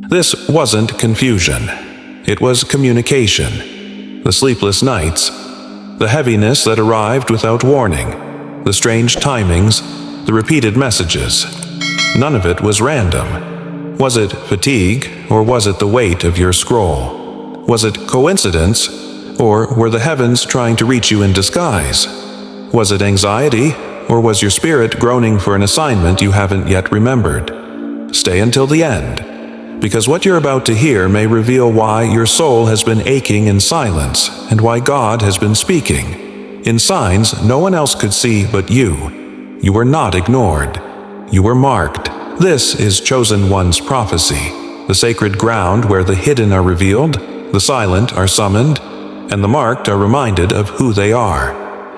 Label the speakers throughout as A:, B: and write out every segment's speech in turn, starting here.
A: This wasn't confusion. It was communication. The sleepless nights, the heaviness that arrived without warning, the strange timings, the repeated messages. None of it was random. Was it fatigue, or was it the weight of your scroll? Was it coincidence, or were the heavens trying to reach you in disguise? Was it anxiety, or was your spirit groaning for an assignment you haven't yet remembered? Stay until the end, because what you're about to hear may reveal why your soul has been aching in silence and why God has been speaking in signs no one else could see but you. You were not ignored. You were marked. This is Chosen One's prophecy, the sacred ground where the hidden are revealed, the silent are summoned, and the marked are reminded of who they are.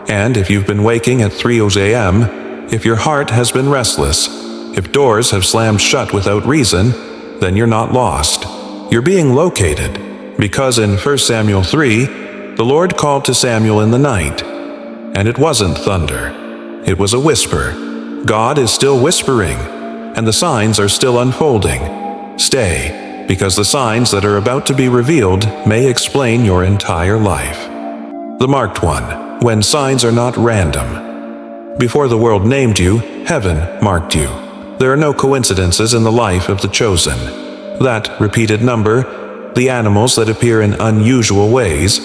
A: And if you've been waking at 3 a.m., if your heart has been restless, if doors have slammed shut without reason, then you're not lost. You're being located, because in 1 Samuel 3, the Lord called to Samuel in the night. And it wasn't thunder. It was a whisper. God is still whispering, and the signs are still unfolding. Stay, because the signs that are about to be revealed may explain your entire life. The Marked One, when signs are not random. Before the world named you, heaven marked you. There are no coincidences in the life of the chosen. That repeated number, the animals that appear in unusual ways,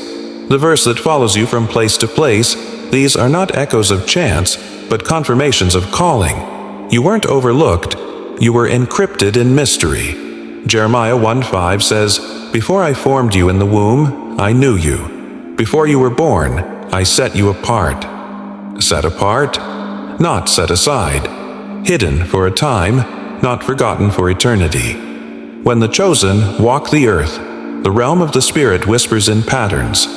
A: the verse that follows you from place to place, these are not echoes of chance, but confirmations of calling. You weren't overlooked, you were encrypted in mystery. Jeremiah 1:5 says, "Before I formed you in the womb, I knew you. Before you were born, I set you apart." Set apart, not set aside. Hidden for a time, not forgotten for eternity. When the chosen walk the earth, the realm of the Spirit whispers in patterns.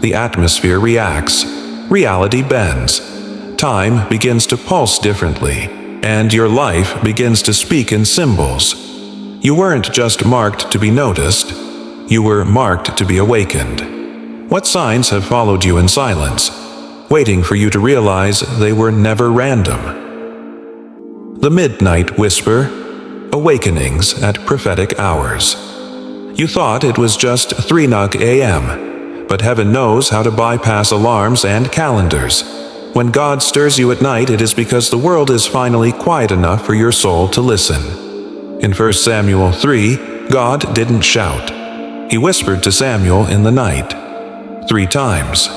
A: The atmosphere reacts. Reality bends. Time begins to pulse differently, and your life begins to speak in symbols. You weren't just marked to be noticed. You were marked to be awakened. What signs have followed you in silence, waiting for you to realize they were never random? The Midnight Whisper, Awakenings at Prophetic Hours. You thought it was just 3 a.m., but heaven knows how to bypass alarms and calendars. When God stirs you at night, it is because the world is finally quiet enough for your soul to listen. In 1 Samuel 3, God didn't shout. He whispered to Samuel in the night 3 times,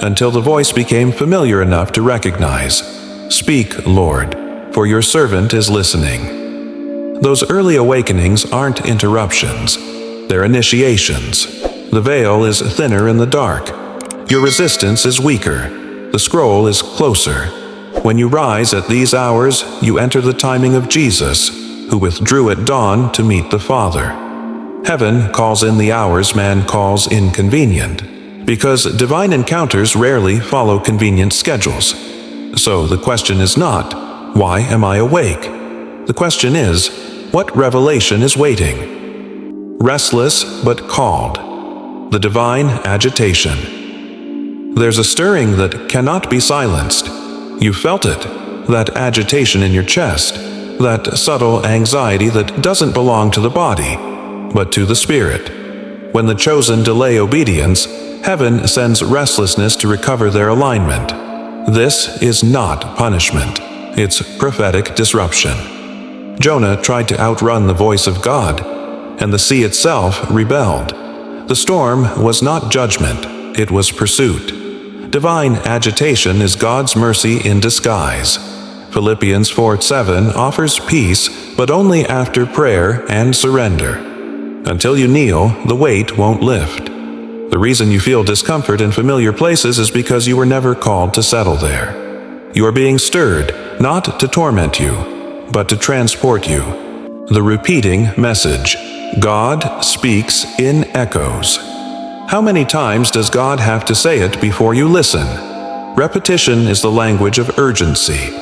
A: until the voice became familiar enough to recognize. "Speak, Lord, for your servant is listening." Those early awakenings aren't interruptions. They're initiations. The veil is thinner in the dark. Your resistance is weaker. The scroll is closer. When you rise at these hours, you enter the timing of Jesus, who withdrew at dawn to meet the Father. Heaven calls in the hours man calls inconvenient, because divine encounters rarely follow convenient schedules. So the question is not, why am I awake? The question is, what revelation is waiting? Restless but called. The divine agitation. There's a stirring that cannot be silenced. You felt it, that agitation in your chest, that subtle anxiety that doesn't belong to the body, but to the spirit. When the chosen delay obedience, heaven sends restlessness to recover their alignment. This is not punishment. It's prophetic disruption. Jonah tried to outrun the voice of God, and the sea itself rebelled. The storm was not judgment, it was pursuit. Divine agitation is God's mercy in disguise. Philippians 4:7 offers peace, but only after prayer and surrender. Until you kneel, the weight won't lift. The reason you feel discomfort in familiar places is because you were never called to settle there. You are being stirred, not to torment you, but to transport you. The repeating message. God speaks in echoes. How many times does God have to say it before you listen? Repetition is the language of urgency.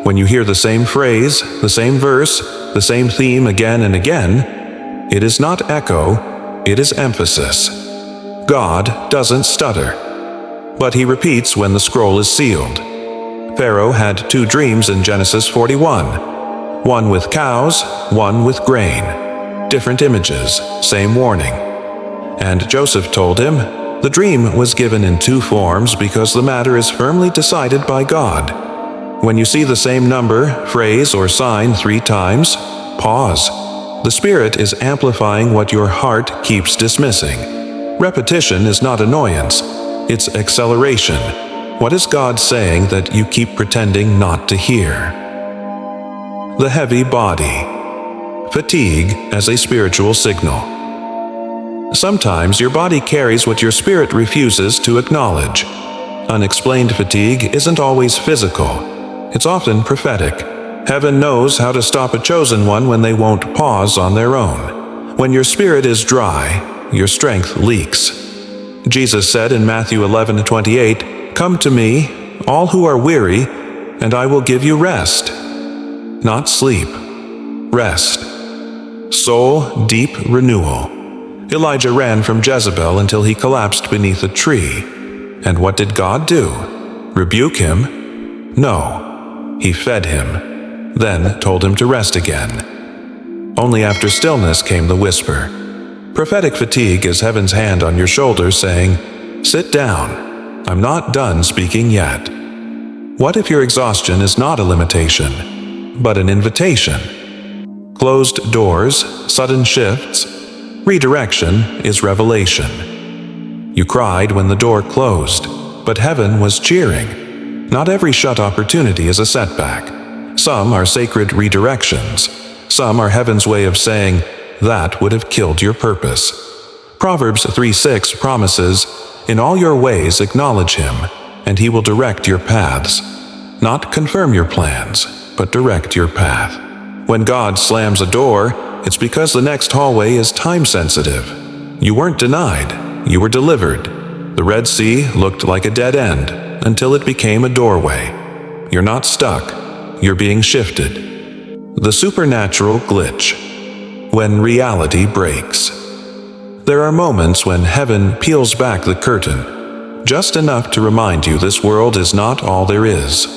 A: When you hear the same phrase, the same verse, the same theme again and again, it is not echo, it is emphasis. God doesn't stutter, but he repeats when the scroll is sealed. Pharaoh had 2 dreams in Genesis 41, one with cows, one with grain. different images, same warning. And Joseph told him, "The dream was given in two forms because the matter is firmly decided by God. When you see the same number, phrase, or sign 3 times, pause. The Spirit is amplifying what your heart keeps dismissing. Repetition is not annoyance, it's acceleration. What is God saying that you keep pretending not to hear?" The heavy body. Fatigue as a spiritual signal. Sometimes your body carries what your spirit refuses to acknowledge. Unexplained fatigue isn't always physical. It's often prophetic. Heaven knows how to stop a chosen one when they won't pause on their own. When your spirit is dry, your strength leaks. Jesus said in Matthew 11:28, "Come to me, all who are weary, and I will give you rest." Not sleep. Rest. Soul deep renewal. Elijah ran from Jezebel until he collapsed beneath a tree. And what did God do? Rebuke him? No. He fed him, then told him to rest again. Only after stillness came the whisper. Prophetic fatigue is heaven's hand on your shoulder saying, "Sit down. I'm not done speaking yet." What if your exhaustion is not a limitation, but an invitation? Closed doors, sudden shifts, redirection is revelation. You cried when the door closed, but heaven was cheering. Not every shut opportunity is a setback. Some are sacred redirections. Some are heaven's way of saying, "That would have killed your purpose." Proverbs 3:6 promises, "In all your ways acknowledge him, and he will direct your paths." Not confirm your plans, but direct your path. When God slams a door, it's because the next hallway is time-sensitive. You weren't denied, you were delivered. The Red Sea looked like a dead end until it became a doorway. You're not stuck, you're being shifted. The supernatural glitch. When reality breaks. There are moments when heaven peels back the curtain, just enough to remind you this world is not all there is.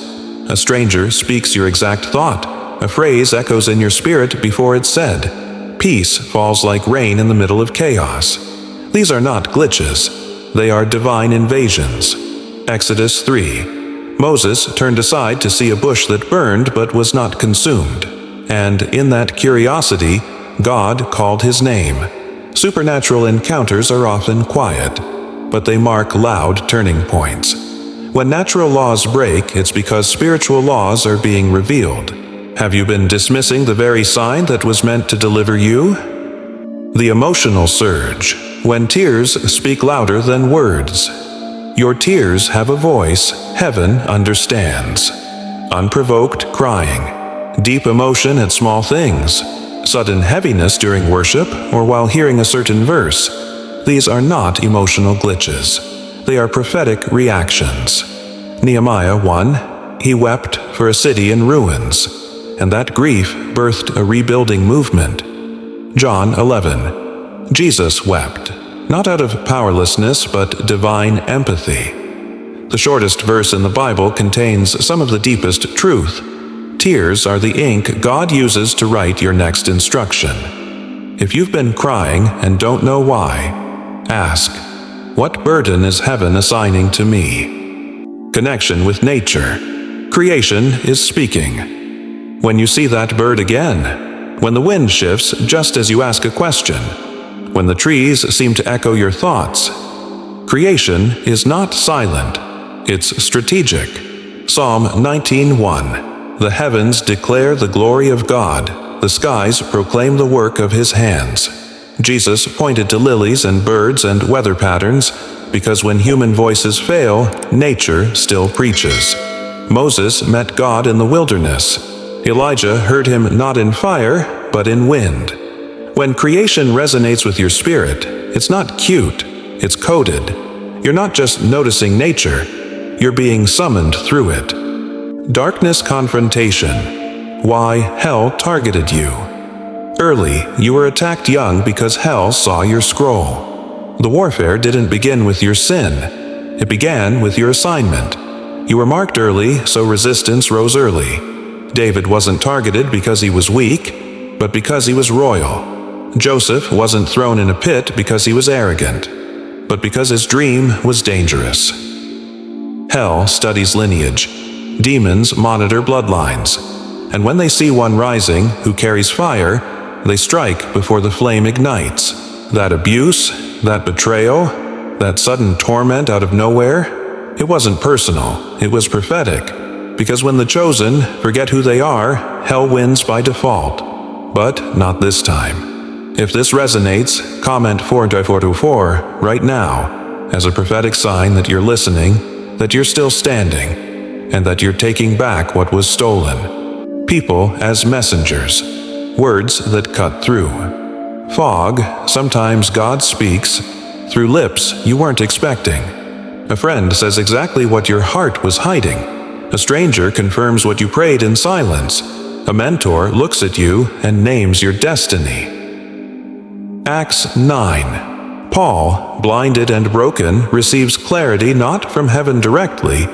A: A stranger speaks your exact thought. A phrase echoes in your spirit before it's said. Peace falls like rain in the middle of chaos. These are not glitches. They are divine invasions. Exodus 3. Moses turned aside to see a bush that burned but was not consumed. And in that curiosity, God called his name. Supernatural encounters are often quiet, but they mark loud turning points. When natural laws break, it's because spiritual laws are being revealed. Have you been dismissing the very sign that was meant to deliver you? The emotional surge, when tears speak louder than words. Your tears have a voice, heaven understands. Unprovoked crying, deep emotion at small things, sudden heaviness during worship or while hearing a certain verse. These are not emotional glitches. They are prophetic reactions. Nehemiah 1, he wept for a city in ruins, and that grief birthed a rebuilding movement. John 11, Jesus wept, not out of powerlessness but divine empathy. The shortest verse in the Bible contains some of the deepest truth. Tears are the ink God uses to write your next instruction. If you've been crying and don't know why, ask, what burden is heaven assigning to me? Connection with nature. Creation is speaking. When you see that bird again, when the wind shifts just as you ask a question, when the trees seem to echo your thoughts, creation is not silent, it's strategic. Psalm 19:1. The heavens declare the glory of God, the skies proclaim the work of his hands. Jesus pointed to lilies and birds and weather patterns, because when human voices fail, nature still preaches. Moses met God in the wilderness. Elijah heard him not in fire, but in wind. When creation resonates with your spirit, it's not cute, it's coded. You're not just noticing nature, you're being summoned through it. Darkness confrontation. Why hell targeted you. Early, you were attacked young because hell saw your scroll. The warfare didn't begin with your sin. It began with your assignment. You were marked early, so resistance rose early. David wasn't targeted because he was weak, but because he was royal. Joseph wasn't thrown in a pit because he was arrogant, but because his dream was dangerous. Hell studies lineage. Demons monitor bloodlines. And when they see one rising who carries fire, they strike before the flame ignites. That abuse, that betrayal, that sudden torment out of nowhere, it wasn't personal, it was prophetic. Because when the chosen forget who they are, hell wins by default. But not this time. If this resonates, comment 444 right now as a prophetic sign that you're listening, that you're still standing, and that you're taking back what was stolen. People as messengers, words that cut through. Fog, sometimes God speaks through lips you weren't expecting. A friend says exactly what your heart was hiding. A stranger confirms what you prayed in silence. A mentor looks at you and names your destiny. Acts 9. Paul, blinded and broken, receives clarity not from heaven directly,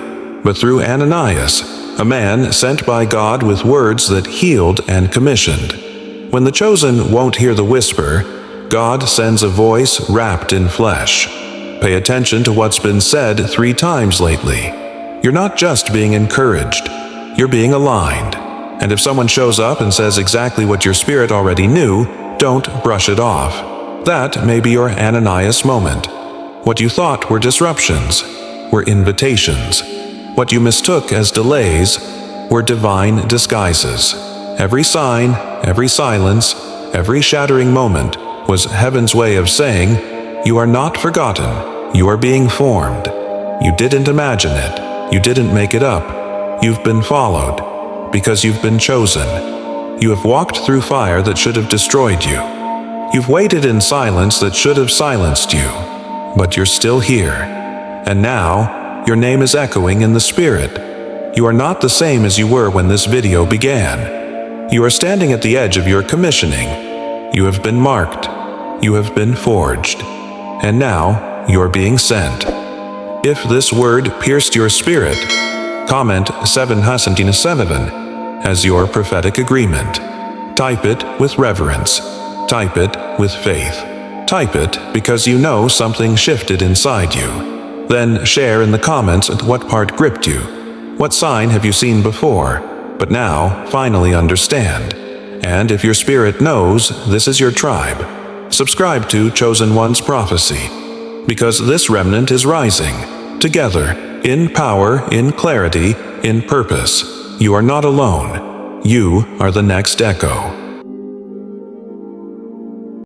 A: but through Ananias, a man sent by God with words that healed and commissioned. When the chosen won't hear the whisper, God sends a voice wrapped in flesh. Pay attention to what's been said 3 times lately. You're not just being encouraged, you're being aligned. And if someone shows up and says exactly what your spirit already knew, don't brush it off. That may be your Ananias moment. What you thought were disruptions were invitations. What you mistook as delays were divine disguises. Every sign, every silence, every shattering moment was heaven's way of saying, you are not forgotten, you are being formed. You didn't imagine it, you didn't make it up. You've been followed, because you've been chosen. You have walked through fire that should have destroyed you. You've waited in silence that should have silenced you. But you're still here. And now, your name is echoing in the spirit. You are not the same as you were when this video began. You are standing at the edge of your commissioning. You have been marked. You have been forged. And now, you're being sent. If this word pierced your spirit, comment 777 as your prophetic agreement. Type it with reverence. Type it with faith. Type it because you know something shifted inside you. Then share in the comments what part gripped you. What sign have you seen before, but now finally understand? And if your spirit knows this is your tribe, subscribe to Chosen One's Prophecy, because this remnant is rising, together, in power, in clarity, in purpose. You are not alone. You are the next echo.